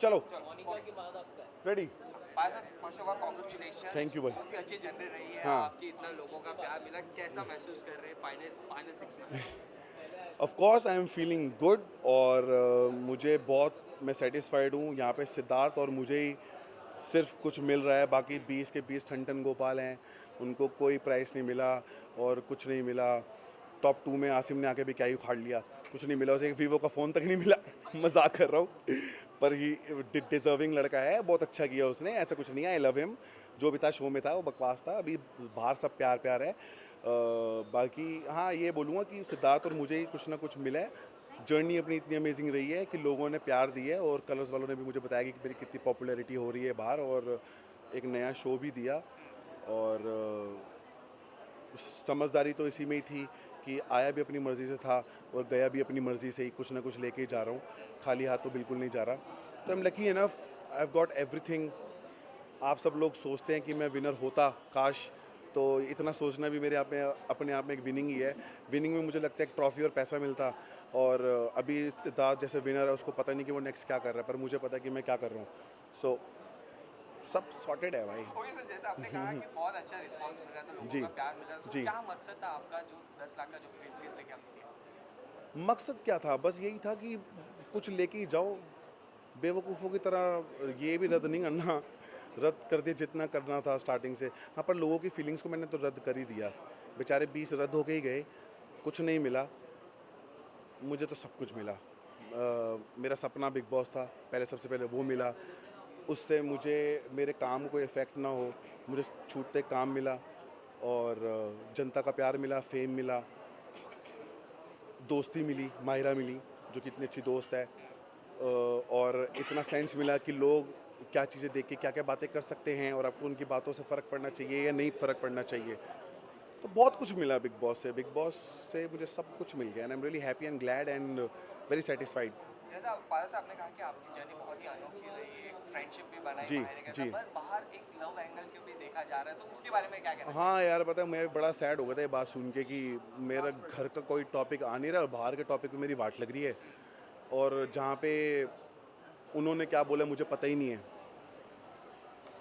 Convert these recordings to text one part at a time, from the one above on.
चलो मोनिका के बाद आपका है। Ready. First of all congratulation. Thank you भाई। काफी अच्छी जर्नी रही है हाँ। आपकी, इतना लोगों का प्यार मिला, कैसा महसूस कर रहे हैं फाइनल 6 में? Of course I am feeling good और मुझे बहुत मैं सेटिस्फाइड हूँ। यहाँ पे सिद्धार्थ और मुझे ही सिर्फ कुछ मिल रहा है, बाकी 20 के 20 ठन गोपाल हैं, उनको कोई प्राइस नहीं मिला और कुछ नहीं मिला। टॉप 2 में आसिम ने आके भी क्या ही उखाड़ लिया, कुछ नहीं मिला उसे, एक वीवो का फ़ोन तक नहीं मिला। मजाक कर रहा हूँ, पर ही डिजर्विंग लड़का है, बहुत अच्छा किया उसने, ऐसा कुछ नहीं है। I love him. जो भी था शो में था वो बकवास था, अभी बाहर सब प्यार प्यार है। बाकी हाँ ये बोलूँगा कि सिद्धार्थ और मुझे ही कुछ ना कुछ मिला है। जर्नी अपनी इतनी अमेजिंग रही है कि लोगों ने प्यार दिया है और कलर्स वालों ने भी मुझे बताया कि मेरी कितनी पॉपुलैरिटी हो रही है बाहर, और एक नया शो भी दिया। और समझदारी तो इसी में ही थी कि आया भी अपनी मर्ज़ी से था और गया भी अपनी मर्ज़ी से ही, कुछ ना कुछ लेके ही जा रहा हूँ, खाली हाथ तो बिल्कुल नहीं जा रहा। तो I am lucky enough, I have got everything. आप सब लोग सोचते हैं कि मैं विनर होता काश, तो इतना सोचना भी मेरे अपने आप में एक विनिंग ही है। विनिंग में मुझे लगता है एक ट्रॉफी और पैसा मिलता, और अभी सिद्धार्थ जैसे विनर है उसको पता नहीं कि वो नेक्स्ट क्या कर रहा है, पर मुझे पता है कि मैं क्या कर रहा हूँ। सो सब सॉर्टेड है भाई। ओके सर, जैसे आपने कहा कि बहुत अच्छा रिस्पांस मिल रहा था, लोगों जी, का प्यार मिल रहा था, तो जी। क्या मकसद था आपका जो 10 लाख का जो प्रीज लेके आपने दिया? मकसद क्या था? बस यही था कि कुछ लेके ही जाओ, बेवकूफ़ों की तरह ये भी रद्द नहीं करना। रद्द कर दिया जितना करना था स्टार्टिंग से। हाँ, पर लोगों की फीलिंग्स को मैंने तो रद्द कर ही दिया। बेचारे 20 रद्द होके ही गए, कुछ नहीं मिला। मुझे तो सब कुछ मिला। मेरा सपना बिग बॉस था, पहले सबसे पहले वो मिला। उससे मुझे मेरे काम को कोई इफ़ेक्ट ना हो, मुझे छूटते काम मिला, और जनता का प्यार मिला, फेम मिला, दोस्ती मिली, माहिरा मिली जो कि इतनी अच्छी दोस्त है। और इतना सेंस मिला कि लोग क्या चीज़ें देख के क्या-क्या बातें कर सकते हैं और आपको उनकी बातों से फ़र्क पड़ना चाहिए या नहीं फ़र्क पड़ना चाहिए। तो बहुत कुछ मिला बिग बॉस से। बिग बॉस से मुझे सब कुछ मिल गया and I am really happy and glad and very satisfied. जैसा पारस साहब ने कहा कि आपकी जर्नी बहुत ही अनोखी रही है, फ्रेंडशिप भी बनाई जी, माहिर के जी। साथ, पर बाहर एक लव एंगल को भी देखा जा रहा है, तो उसके बारे में क्या कहना हाँ यार, पता है मैं बड़ा सैड हो गया था ये बात सुन के कि मेरा घर का कोई टॉपिक आ नहीं रहा और बाहर के टॉपिक पे मेरी वाट लग रही है, और जहाँ पे उन्होंने क्या बोला मुझे पता ही नहीं है।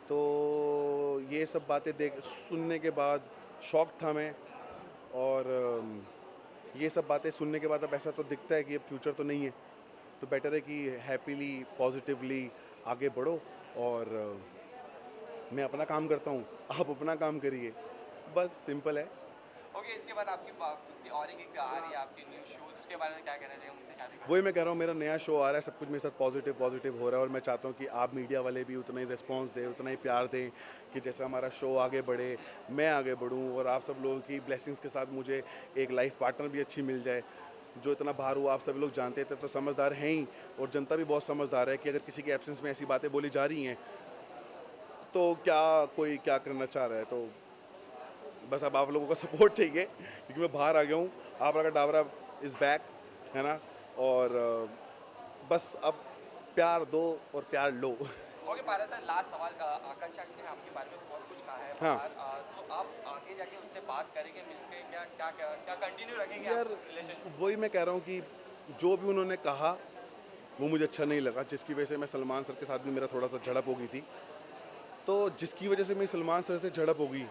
तो ये सब बातें देख सुनने के बाद शॉक था मैं, और ये सब बातें सुनने के बाद अब ऐसा तो दिखता है कि अब फ्यूचर तो नहीं है, तो बेटर है कि हैप्पीली पॉजिटिवली आगे बढ़ो, और मैं अपना काम करता हूँ, आप अपना काम करिए, बस सिंपल है। ओके, इसके बाद आपकी और एक आ रही है आपकी न्यू शोज, उसके बारे में क्या कहना चाहिए, मुझसे शादी कर? वही मैं कह रहा हूँ, मेरा नया शो आ रहा है, सब कुछ मेरे साथ पॉजिटिव पॉजिटिव हो रहा है, और मैं चाहता हूँ कि आप मीडिया वाले भी उतना ही रिस्पांस दें, उतना ही प्यार दें कि जैसे हमारा शो आगे बढ़े, मैं आगे बढ़ूँ, और आप सब लोगों की ब्लेसिंग्स के साथ मुझे एक लाइफ पार्टनर भी अच्छी मिल जाए। जो इतना बाहर हुआ आप सभी लोग जानते थे, तो समझदार हैं ही, और जनता भी बहुत समझदार है कि अगर किसी के एब्सेंस में ऐसी बातें बोली जा रही हैं तो क्या कोई क्या करना चाह रहा है। तो बस अब आप लोगों का सपोर्ट चाहिए क्योंकि मैं बाहर आ गया हूँ। आप लगा डाबरा इज़ बैक, है ना, और बस अब प्यार दो और प्यार लो। ओके पारस सर, लास्ट सवाल, आकांक्षा ने आपके बारे में बहुत कुछ कहा है हाँ। बाहर, तो आप आगे जाके उनसे बात करेंगे, मिलके क्या क्या क्या, क्या कंटिन्यू रखेंगे यार आप रिलेशनशिप? वही मैं कह रहा हूँ कि जो भी उन्होंने कहा वो मुझे अच्छा नहीं लगा, जिसकी वजह से मैं सलमान सर के साथ भी मेरा थोड़ा सा झड़प हो गई थी। तो जिसकी वजह से मेरी सलमान सर से झड़प हो गई,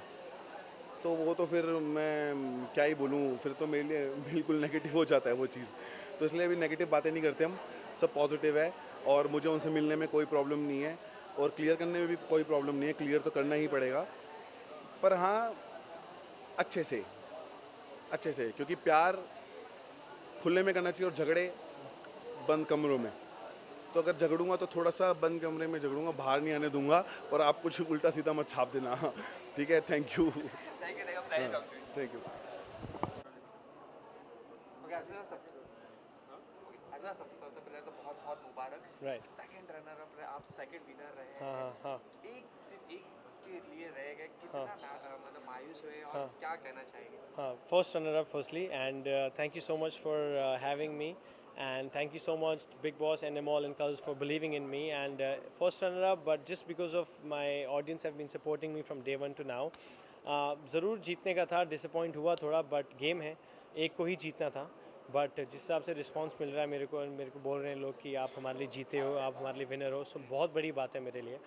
तो वो तो फिर मैं क्या ही बोलूँ, फिर तो मेरे लिए बिल्कुल नेगेटिव हो जाता है वो चीज़। तो इसलिए अभी नेगेटिव बातें नहीं करते हम, सब पॉजिटिव है, और मुझे उनसे मिलने में कोई प्रॉब्लम नहीं है और क्लियर करने में भी कोई प्रॉब्लम नहीं है। क्लियर तो करना ही पड़ेगा, पर हाँ अच्छे से, अच्छे से, क्योंकि प्यार खुले में करना चाहिए और झगड़े बंद कमरों में। तो अगर झगड़ूंगा तो थोड़ा सा बंद कमरे में झगड़ूंगा, बाहर नहीं आने दूंगा, और आप कुछ उल्टा सीधा मत छाप देना। ठीक है, thank you. Thank you, pleasure talk to you. Thank you. Okay आजना सब, आजना सबसे पहले तो बहुत बहुत मुबारक। Right. सेकंड रनर अप रहे आप, सेकंड विनर रहे हाँ हैं। हाँ हाँ सिर्फ एक के लिए रह गए, कितना मतलब मायूस हुए और हाँ। क्या कहना चाहेंगे? हाँ first runner up firstly and thank you so much for having me and thank you so much Big Boss and Amol and Cuz for believing in me and first runner up but just because of my audience have been supporting me from day one to now ज़रूर जीतने का था, disappoint हुआ थोड़ा but game है, एक को ही जीतना था। बट जिस हिसाब से रिस्पांस मिल रहा है मेरे को बोल रहे हैं लोग कि आप हमारे लिए जीते हो, आप हमारे लिए विनर हो, सो बहुत बड़ी बात है मेरे लिए।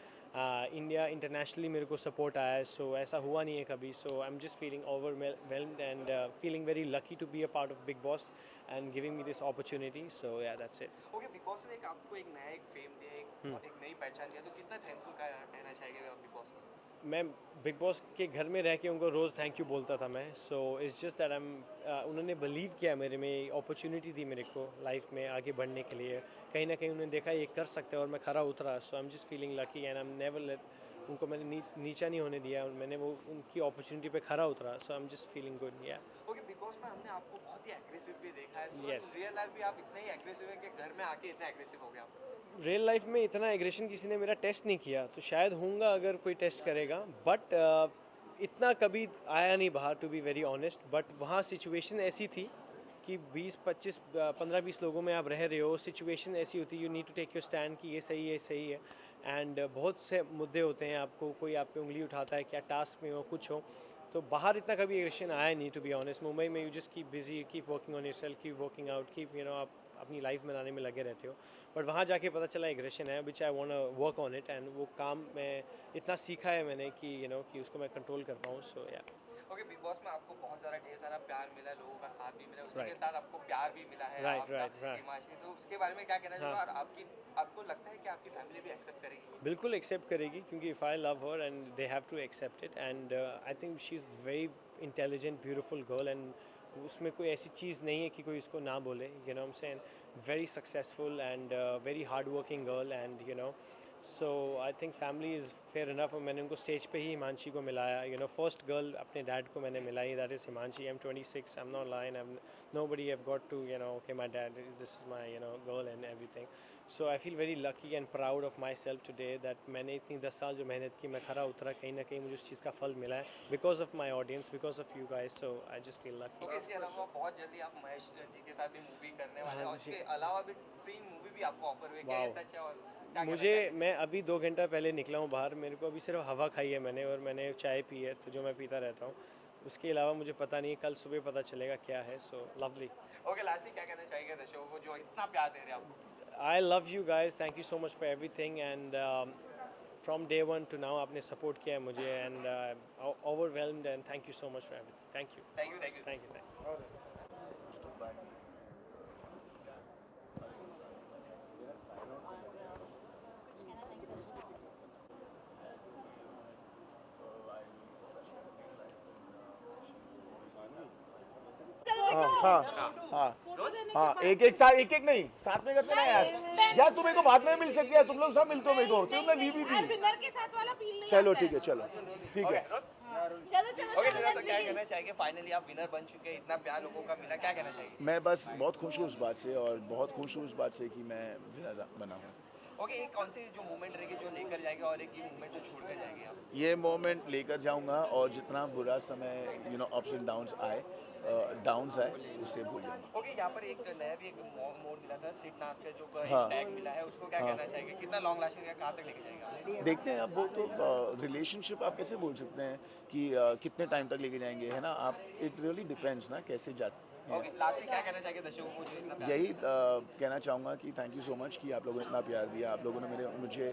इंडिया इंटरनेशनली मेरे को सपोर्ट आया है, सो ऐसा हुआ नहीं है कभी, so I am just feeling overwhelmed and feeling very lucky to be a part of Bigg Boss and giving me this opportunity, so yeah that's it. Okay, Bigg Boss ने आपको एक नया एक फेम दिया, एक नई पहचान दिया, तो कितना थैंकफुल कहना चाहिए आप बिग बॉस को? मैं बिग बॉस के घर में रह के उनको रोज़ थैंक यू बोलता था मैं, सो इट्स जस्ट दैट उन्होंने बिलीव किया मेरे में, अपॉर्चुनिटी दी मेरे को लाइफ में आगे बढ़ने के लिए। कहीं ना कहीं उन्होंने देखा ये कर सकते हैं और मैं खरा उतरा, so I am just feeling lucky and I am never let, उनको मैंने नीचा नहीं होने दिया और मैंने वो उनकी अपॉर्चुनिटी पे खरा उतरा, so I am just feeling good. Yeah okay, Bigg Boss में हमने आपको बहुत ही एग्रेसिव भी देखा है, सो Yes. रियल लाइफ भी आप इतने ही एग्रेसिव है कि घर में आके इतना एग्रेसिव हो गया आप? रियल लाइफ में इतना एग्रेशन किसी ने मेरा टेस्ट नहीं किया, तो शायद होऊंगा अगर कोई टेस्ट करेगा, बट इतना कभी आया नहीं बाहर, to be very honest. But वहाँ सिचुएशन ऐसी थी कि 20-25 15-20 लोगों में आप रह रहे हो, सिचुएशन ऐसी होती है, you need to take your stand कि ये सही है। एंड बहुत से मुद्दे होते हैं, आपको कोई आप पे उंगली उठाता है, क्या टास्क में हो कुछ हो, तो बाहर इतना कभी एग्रेशन आया नहीं, टू बी ऑनेस्ट। मुंबई में you just keep busy, keep working on yourself, keep working out, keep आप अपनी लाइफ बनाने में लगे रहते हो। बट वहाँ जाके पता चला एग्रेशन है, which I want to work on it, and वो काम मैं इतना सीखा है मैंने कि कि उसको मैं कंट्रोल कर पाऊँ, सो या। ओके, बिग बॉस में आपको बहुत सारा ढेर सारा प्यार मिला है, लोगों का साथ भी मिला है, उसी के Right. साथ आपको प्यार भी मिला है Right, आपका right. हिमांशी, तो उसके बारे में क्या कहना हाँ। चाहोगे? और आपको लगता है कि आपकी फैमिली भी एक्सेप्ट करेगी? बिल्कुल एक्सेप्ट करेगी, क्योंकि if I love her and they have to accept it, and I think she is very intelligent beautiful girl, and उसमें कोई ऐसी चीज़ नहीं है कि कोई उसको ना बोले, I am saying. Very successful and very hard working girl, and so I think family is fair enough. और मैंने उनको स्टेज पे ही हिमांशी को मिलाया, फर्स्ट गर्ल अपने डैड को मैंने मिलाई, that is Himanshi. I am 26, I am not line, I am nobody have got to okay, my dad, this is my girl and everything, so I feel very lucky and proud of myself today that मैंने इतनी 10 साल जो मेहनत की, मैं खरा उतरा, कहीं ना कहीं मुझे उस चीज़ का फल मिला है, because of my audience, because of you guys, so I just feel lucky. Okay, इसके अलावा बहुत जल्दी आप महेश जी के साथ भी मूवी करने वाले हैं, हाँ और जी। इसके अलावा भी 3 मूवी भी आपको ऑफर हुए, क्या ये Wow. सच है? और क्या कहना मुझे चाहेंगे? मैं अभी 2 घंटा पहले निकला हूँ बाहर, मेरे को अभी सिर्फ हवा खाई है मैंने, और मैंने चाय पी है, तो जो मैं पीता रहता हूँ, उसके अलावा मुझे पता नहीं, कल सुबह पता चलेगा क्या है, सो लवली। ओके, लास्टली क्या कहना चाहेंगे दर्शकों को जो इतना प्यार दे रहे हैं आपको? I love you guys, thank you so much for everything, and from day one to now आपने support किया है मुझे, and overwhelmed, and thank you so much for everything. Thank you. Thank you, thank you. Thank you. Thank you. हाँ, एक साथ एक नहीं, साथ में करते ना यार तुम मेरे को बाद में मिल सकती है, तुम लोग सब मिलते हो मेरे को, तुमने ली भी थी। विनर के साथ वाला फील नहीं चलो आता ठीक है, चलो ठीक है। ओके, सर क्या कहना चाहेंगे? फाइनली आप विनर बन चुके हैं, इतना प्यार लोगों का मिला, क्या कहना चाहिए? मैं बस बहुत खुश हूँ उस बात से, और बहुत खुश हूँ उस बात से कि मैं विनर बना हूँ। ओके, एक कौन सी जो मूवमेंट रहेगी जो लेकर जाएगा, और एक ये मूवमेंट जो छोड़ कर जाएंगे आप? ये मोमेंट लेकर जाऊंगा, और जितना बुरा समय अप्स एंड डाउन्स आए, उससे भूल जाऊंगा। ओके, यहाँ पर एक नया भी एक मोड मिला था, सिट नाच का जो हाँ। एक टैग मिला है, उसको क्या कहना चाहेंगे? कितना लॉन्ग लास्टिंग है, कहाँ तक लेके जाएगा? देखते हैं अब, वो तो रिलेशनशिप आप कैसे बोल सकते हैं कि कितने टाइम तक लेके जाएंगे, है ना आप, इट रियली डिपेंड्स ना कैसे जाते हैं। ओके, लास्टली क्या कहना चाहेंगे दर्शकों को जो इतना प्यार? यही कहना चाहूँगा कि थैंक यू सो मच कि आप लोगों ने इतना प्यार दिया। आप लोगों ने मुझे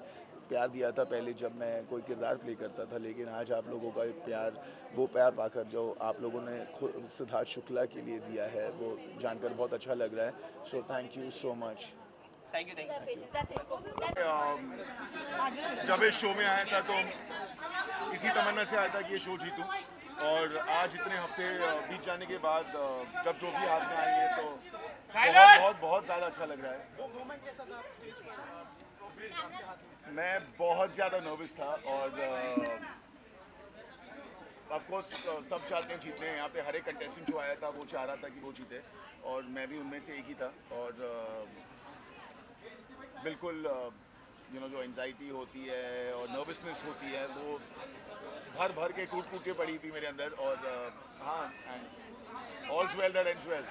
प्यार दिया था पहले जब मैं कोई किरदार प्ले करता था, लेकिन आज आप लोगों का वो प्यार पाकर जो आप लोगों ने खुद सिद्धार्थ शुक्ला के लिए दिया है, वो जानकर बहुत अच्छा लग रहा है। So thank you so much. Thank you, thank you. जब इस शो में आया था तो इसी तमन्ना से आया था कि ये शो जीतूं, और आज इतने हफ्ते बीत जाने के बाद जब ट्रॉफी हाथ में आई है तो बहुत ज़्यादा अच्छा लग रहा है। मैं बहुत ज़्यादा नर्वस था, और ऑफ कोर्स सब चाहते हैं जीतने। यहाँ पे हर एक कंटेस्टेंट जो आया था वो चाह रहा था कि वो जीते, और मैं भी उनमें से एक ही था। और बिल्कुल जो एंजाइटी होती है और नर्वसनेस होती है, वो भर के टूट के पड़ी थी मेरे अंदर। और हाँ, and all's well that ends well.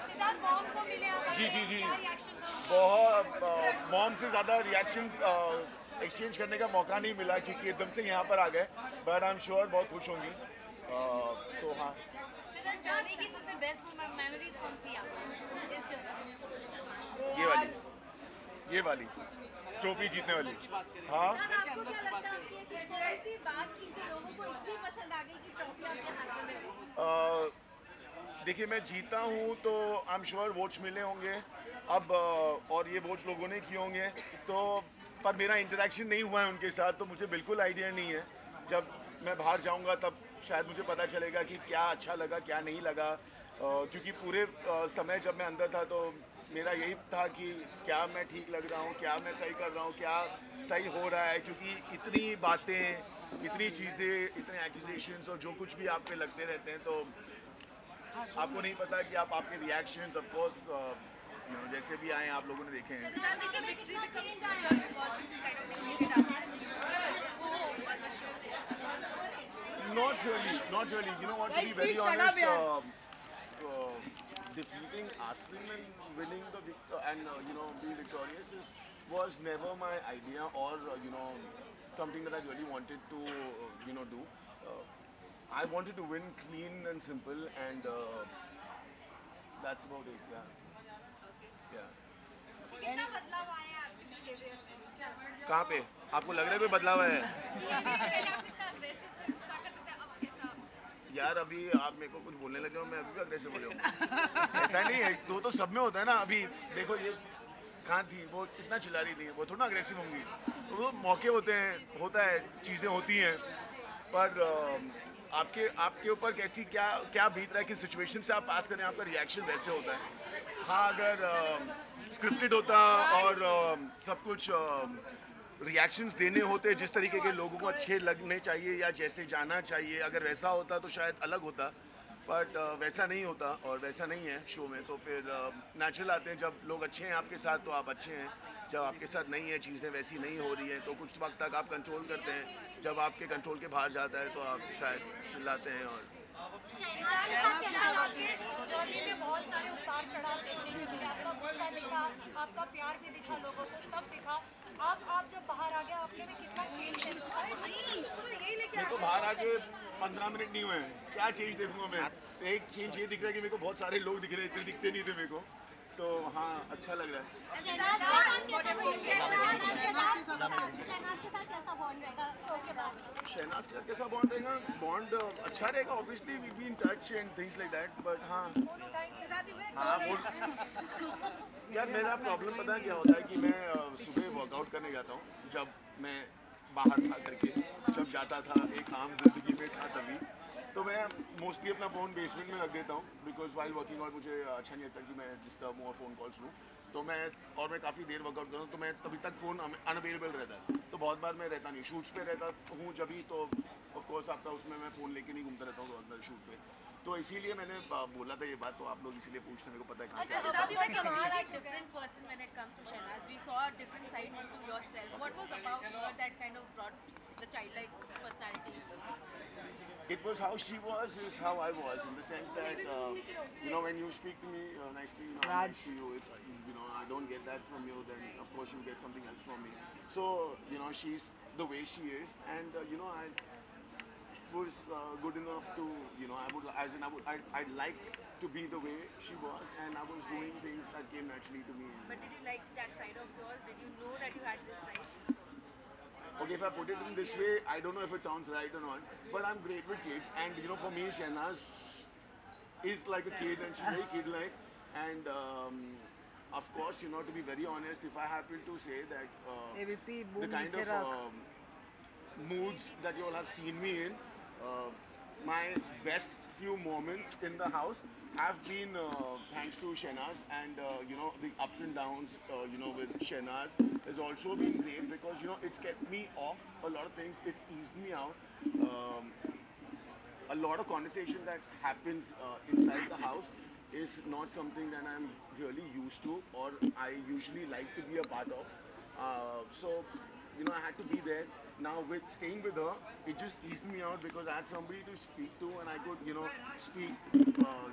जी बहुत मॉम से ज़्यादा रिएक्शंस एक्सचेंज करने का मौका नहीं मिला, क्योंकि एकदम से यहाँ पर आ गए, बट आई एम श्योर बहुत खुश होंगी। तो हाँ, जर्नी की सबसे बेस्ट मेमोरीज कौन सी आपको इस जर्नी? ये वाली ट्रॉफी जीतने वाली। हाँ आपको क्या लगता है आपकी ऐसी कौन सी बात थी जो लोगों को इतनी पसंद आ गई कि ट्रॉफी आपके हाथ में मिली? देखिए मैं जीता हूँ तो आई एम श्योर वोट्स मिले होंगे अब और ये वोट्स लोगों ने किए होंगे तो पर मेरा इंटरेक्शन नहीं हुआ है उनके साथ तो मुझे बिल्कुल आइडिया नहीं है। जब मैं बाहर जाऊँगा तब शायद मुझे पता चलेगा कि क्या अच्छा लगा क्या नहीं लगा क्योंकि पूरे समय जब मैं अंदर था तो मेरा यही था कि क्या मैं ठीक लग रहा हूँ, क्या मैं सही कर रहा हूँ, क्या सही हो रहा है क्योंकि इतनी बातें इतनी चीज़ें इतने एक्यूजेशंस और जो कुछ भी आप पे लगते रहते हैं तो आपको नहीं पता कि आप आपके रिएक्शंस ऑफ कोर्स जैसे भी आए आप लोगों ने देखे हैं। कितना चेंज आया because you kind of created Not really. You know what, to be very please shut up, honest, defeating Asim and winning the and being victorious was never my idea or something that I really wanted to do. I wanted to win clean and simple and that's about it. Yeah. कितना बदलाव आया है आपके behaviour में? कहाँ पे आपको लग रहा है कोई बदलाव है? पहले आप कितना अग्रेसिव थे, गुस्सा करते थे, अब कैसा? यार अभी आप मेरे को कुछ बोलने लगे हो मैं अभी भी अग्रेसिव हो जाऊँ ऐसा नहीं है तो सब में होता है ना। अभी देखो ये कहाँ थी वो इतना चिल्ला रही थी वो थोड़ा अग्रेसिव होंगी वो मौके होते हैं होता है चीज़ें होती हैं पर आपके ऊपर कैसी क्या बीत रहा है किस सिचुएशन से आप पास करें आपका रिएक्शन वैसे होता है। हाँ अगर स्क्रिप्टेड होता और सब कुछ रिएक्शंस देने होते जिस तरीके के लोगों को अच्छे लगने चाहिए या जैसे जाना चाहिए अगर वैसा होता तो शायद अलग होता बट वैसा नहीं होता और वैसा नहीं है शो में तो फिर नेचुरल आते हैं जब लोग अच्छे हैं आपके साथ तो आप अच्छे हैं जब आपके साथ नहीं है चीज़ें वैसी नहीं हो रही हैं तो कुछ वक्त तक आप कंट्रोल करते हैं जब आपके कंट्रोल के बाहर जाता है तो आप शायद चिल्लाते हैं और जर्नी में बहुत सारे उतार चढ़ाव देखने को मिले आपका गुस्सा दिखा आपका प्यार भी दिखा लोगों को सब दिखा आप जब बाहर आ गए आपने भी कितना चेंज है। यही लेके मेरे को बाहर आके 15 मिनट नहीं हुए हैं क्या चेंज देखूंगा मैं। एक चेंज ये दिख रहा है कि मेरे को बहुत सारे लोग दिख रहे हैं इतने दिखते नहीं थे मेरे को तो हाँ अच्छा लग रहा है। शहनाज के साथ कैसा बॉन्ड रहेगा शो के बाद? शहनाज के साथ कैसा बॉन्ड रहेगा? बॉन्ड अच्छा रहेगा obviously we be in touch and things like that but हाँ वो यार मेरा प्रॉब्लम पता है क्या होता है कि मैं सुबह वर्कआउट करने जाता हूँ जब मैं बाहर था करके जब जाता था एक आम जिंदगी में था तभी तो मैं मोस्टली अपना फ़ोन बेसमेंट में रख देता हूँ बिकॉज वाइल वर्किंग और मुझे अच्छा नहीं लगता कि मैं डिस्टर्ब हूँ और फ़ोन कॉल्स लूँ तो मैं काफ़ी देर वर्कआउट करता हूँ तो मैं तभी तक फ़ोन अनअवेलेबल रहता है तो बहुत बार मैं रहता नहीं शूट्स पे रहता हूँ जब भी तो ऑफकोर्स आपका उसमें मैं फ़ोन लेके नहीं घूमता रहता हूँ अंदर शूट पे तो इसीलिए मैंने बोला था ये बात तो आप लोग इसीलिए पूछते मेरे को पता है कहाँ से Siddharth, you are a different person when it comes to Shehnaaz. We saw a different side to yourself. What was about her that kind of brought the childlike personality? It was how she was is how I was in the sense that when you speak to me nicely I'm nice to you if I don't get that from you then of course you get something else from me so she's the way she is and I was good enough to I'd like to be the way she was and I was doing things that came naturally to me. But did you like that side of yours? Did you know that you had this side? Okay, if I put it in this way, I don't know if it sounds right or not, but I'm great with kids, and for me, Shehnaaz is like a kid, and she's very kid-like, and of course, to be very honest, if I happen to say that the kind of moods that you all have seen me in, my best few moments in the house have been thanks to Shehnaaz and the ups and downs with Shehnaaz has also been great because it's kept me off a lot of things, it's eased me out. A lot of conversation that happens inside the house is not something that I'm really used to or I usually like to be a part of. So I had to be there. Now with staying with her, it just eased me out because I had somebody to speak to and I could, speak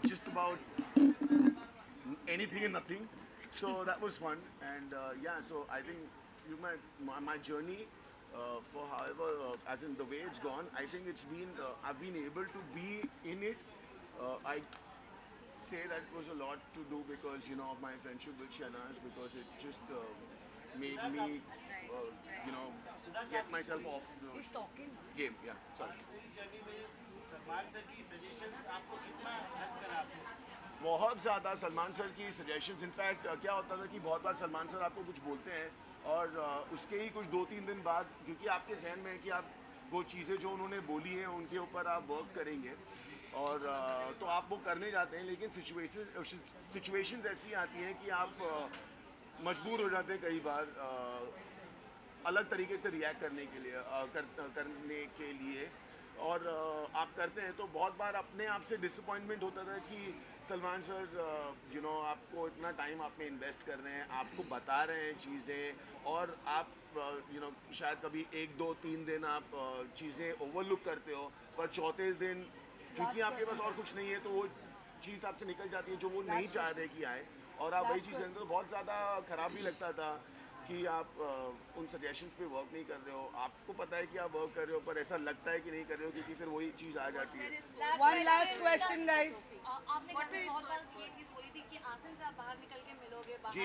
just about anything and nothing. So that was fun and so I think my journey for however, as in the way it's gone, I think it's been, I've been able to be in it I say that it was a lot to do because you know of my friendship with Shahnaz, because it just made me get myself off the game. Yeah, sorry. बहुत ज़्यादा Salman sir की suggestions, in fact क्या होता था कि बहुत बार Salman sir आपको कुछ बोलते हैं और उसके ही कुछ 2-3 दिन बाद, क्योंकि आपके जहन में है कि आप वो चीज़ें जो उन्होंने बोली हैं उनके ऊपर आप वर्क करेंगे और तो आप वो करने जाते हैं, लेकिन सिचुएशंस ऐसी आती हैं कि आप मजबूर हो जाते हैं कई बार अलग तरीके से रिएक्ट करने के लिए करने के लिए और आप करते हैं। तो बहुत बार अपने आप से डिसअपॉइंटमेंट होता था कि सलमान सर आपको इतना टाइम आप में इन्वेस्ट कर रहे हैं, आपको बता रहे हैं चीज़ें और आप शायद कभी 1-2-3 दिन आप चीज़ें ओवरलुक करते हो, पर चौथे दिन क्योंकि आपके पास और कुछ नहीं है तो वो चीज़ आपसे निकल जाती है जो वो नहीं चाह रहे कि आए और आप वही चीज़ करते हो। बहुत ज़्यादा ख़राब भी लगता था कि आप उन सजेशंस पे वर्क नहीं कर रहे हो, आपको पता है कि आप वर्क कर रहे हो पर ऐसा लगता है कि नहीं कर रहे हो क्योंकि फिर वही चीज़ आ जाती है। One last question, guys. आपने बहुत बार ये चीज़ बोली थी कि आसिम से आप बाहर निकल के मिलोगे, बाहर जी।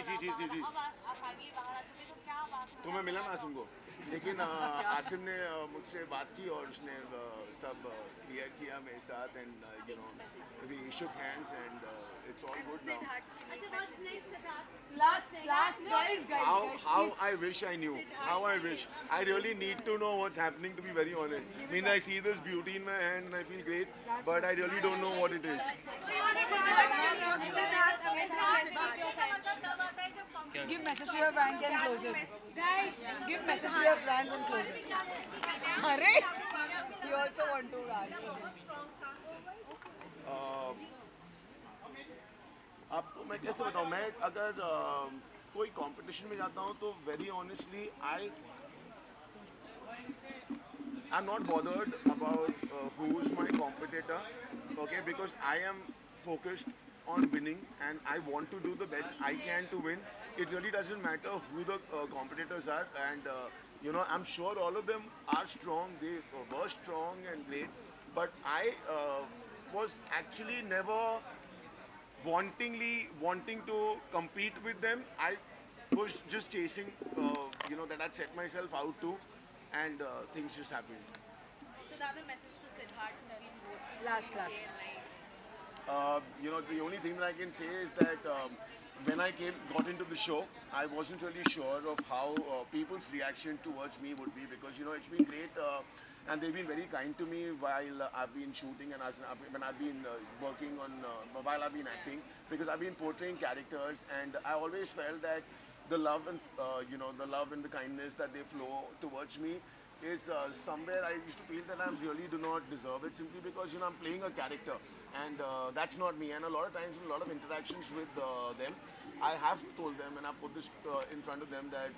अब आप फाइनली बाहर आ चुके, तो क्या बात तो मैं मिला ना आसिम को, लेकिन आसिम ने मुझसे बात की और उसने सब क्लियर किया मेरे साथ and we shook hands and it's all good now. अच्छा, what's next, Siddharth? Last, guys. How I wish I knew. How I wish. I really need to know what's happening, to be very honest. I mean, I see this beauty in my hand and I feel great, but I really don't know what it is. Give message to your fans and close it. Give message to your fans and close it. Arey, you also want to answer. आपको मैं कैसे बताऊँ, मैं अगर कोई competition में जाता हूँ तो very honestly I'm not bothered about who's my competitor, okay, because I am focused on winning and I want to do the best I can to win. It really doesn't matter who the competitors are and I'm sure all of them are strong, they were strong and great, but I was actually never wanting to compete with them. I was just chasing that I'd set myself out to and things just happened. So the other message to Siddharth who's been voting. Last. The only thing that I can say is that when I got into the show, I wasn't really sure of how people's reaction towards me would be because it's been great and they've been very kind to me while I've been shooting and when I've been working on while I've been acting, because I've been portraying characters and I always felt that the love and the love and the kindness that they flow towards me is somewhere I used to feel that I really do not deserve it, simply because I'm playing a character and that's not me. And a lot of times in a lot of interactions with them, I have told them and I put this in front of them that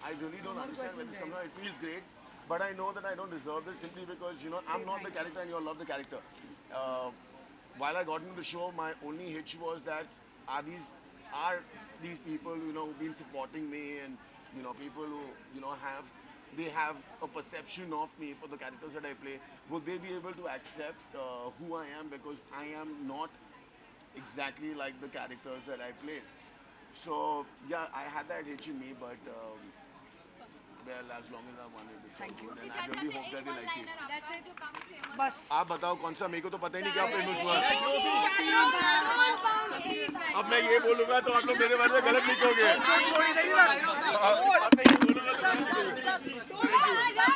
I really don't understand where this comes from. It feels great, but I know that I don't deserve this simply because I'm not the character and you all love the character. While I got into the show, my only hitch was that are these people who've been supporting me and people who have a perception of me for the characters that I play, would they be able to accept who I am, because I am not exactly like the characters that I play. So yeah, I had that itch in me, but well, as long as I wanted it, it's all good, and I really hope that they like it. That's it, जो कम famous बस. आप बताओ कौन सा, मेरे को तो पता ही नहीं क्या फेमस हुआ। अब मैं ये बोलूँगा तो आप लोग मेरे बारे में गलत लिखोगे। अब मैं ये बोलूँगा तो गलत लिखोगे।